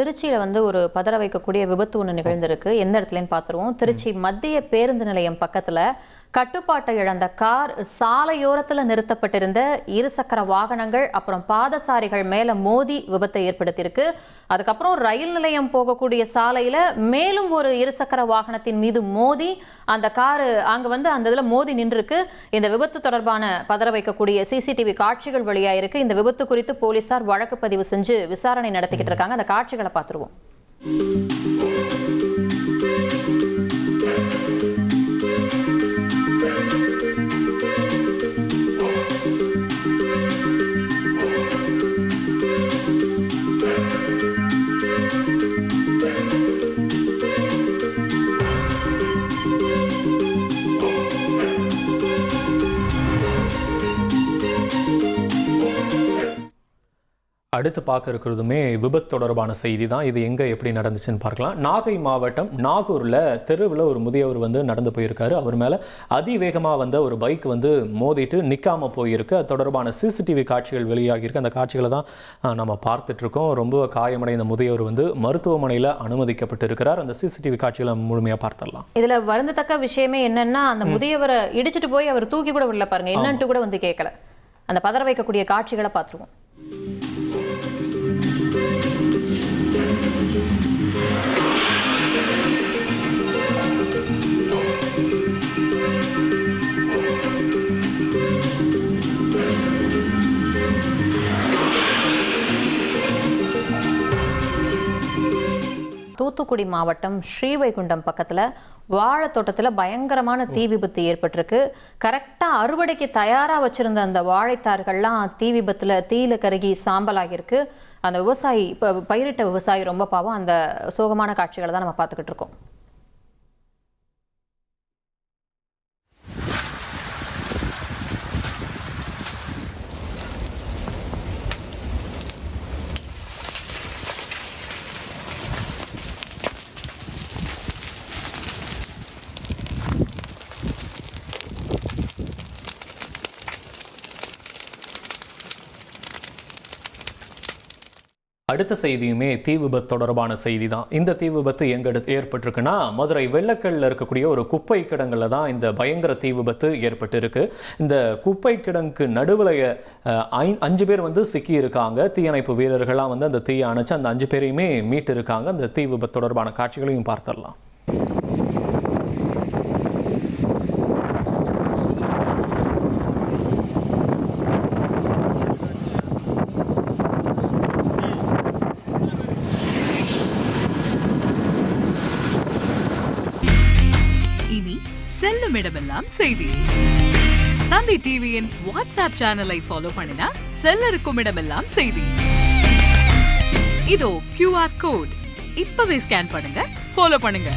திருச்சியில் ஒரு பதற வைக்கக்கூடிய விபத்து ஒன்று நிகழ்ந்திருக்கு. எந்த இடத்துலன்னு பார்த்துருவோம். திருச்சி மத்திய பேருந்து நிலையம் பக்கத்தில் கட்டுப்பாட்டை இழந்த கார் சாலையோரத்தில் நிறுத்தப்பட்டிருந்த இருசக்கர வாகனங்கள் அப்புறம் பாதசாரிகள் மேலே மோதி விபத்தை ஏற்படுத்தியிருக்கு. அதுக்கப்புறம் ரயில் நிலையம் போகக்கூடிய சாலையில் மேலும் ஒரு இருசக்கர வாகனத்தின் மீது மோதி அந்த காரு அங்கே அந்த இதில் மோதி நின்றுருக்கு. இந்த விபத்து தொடர்பான பதற வைக்கக்கூடிய சிசிடிவி காட்சிகள் வெளியாயிருக்கு. இந்த விபத்து குறித்து போலீசார் வழக்கு பதிவு செஞ்சு விசாரணை நடத்திக்கிட்டு இருக்காங்க. அந்த காட்சிகளை பார்த்துருவோம். அடுத்து பார்க்க இருக்கிறதுமே விபத்து தொடர்பான செய்தி தான். இது எங்கே எப்படி நடந்துச்சுன்னு பார்க்கலாம். நாகை மாவட்டம் நாகூரில் தெருவில் ஒரு முதியவர் நடந்து போயிருக்காரு. அவர் மேலே அதிவேகமாக வந்த ஒரு பைக் மோதிட்டு நிற்காமல் போயிருக்கு. அது தொடர்பான சிசிடிவி காட்சிகள் வெளியாகியிருக்கு. அந்த காட்சிகளை தான் நம்ம பார்த்துட்ருக்கோம். ரொம்ப காயமடைந்த முதியவர் மருத்துவமனையில் அனுமதிக்கப்பட்டிருக்கிறார். அந்த சிசிடிவி காட்சிகளை முழுமையாக பார்த்துடலாம். இதில் வருந்தத்தக்க விஷயமே என்னன்னா, அந்த முதியவரை இடிச்சிட்டு போய் அவர் தூக்கி கூட விடல பாருங்க, என்னன்ட்டு கூட கேட்கல. அந்த பதற வைக்கக்கூடிய காட்சிகளை பார்த்துருவோம். தூத்துக்குடி மாவட்டம் ஸ்ரீவைகுண்டம் பக்கத்தில் வாழைத்தோட்டத்தில் பயங்கரமான தீ விபத்து ஏற்பட்டிருக்கு. கரெக்டாக அறுவடைக்கு தயாராக வச்சுருந்த அந்த வாழைத்தார்கள்லாம் தீ விபத்தில் தீயில கருகி சாம்பலாகியிருக்கு. அந்த விவசாயி இப்போ பயிரிட்ட விவசாயி ரொம்ப பாவம். அந்த சோகமான காட்சிகளை தான் நம்ம பார்த்துக்கிட்டு இருக்கோம். அடுத்த செய்தியுமே தீ விபத்து தொடர்பான செய்தி தான். இந்த தீ விபத்து எங்கே ஏற்பட்டிருக்குன்னா, மதுரை வெள்ளக்கல்லில் இருக்கக்கூடிய ஒரு குப்பை கிடங்கில் தான் இந்த பயங்கர தீ விபத்து ஏற்பட்டிருக்கு. இந்த குப்பை கிடங்குக்கு நடுவில் 5 பேர் சிக்கியிருக்காங்க. தீயணைப்பு வீரர்கள்லாம் அந்த தீயை அணைச்சு அந்த 5 பேரையுமே மீட்டு இருக்காங்க. அந்த தீ விபத்து தொடர்பான காட்சிகளையும் பார்த்துடலாம். செல்லும் இடமெல்லாம் செய்தி. தந்தி டிவியின் வாட்ஸ்அப் சேனலை ஃபாலோ பண்ணினா செல்லருக்கும் இடமெல்லாம் செய்தி. இதோ QR கோட் இப்பவே ஸ்கேன் பண்ணுங்க, ஃபாலோ பண்ணுங்க.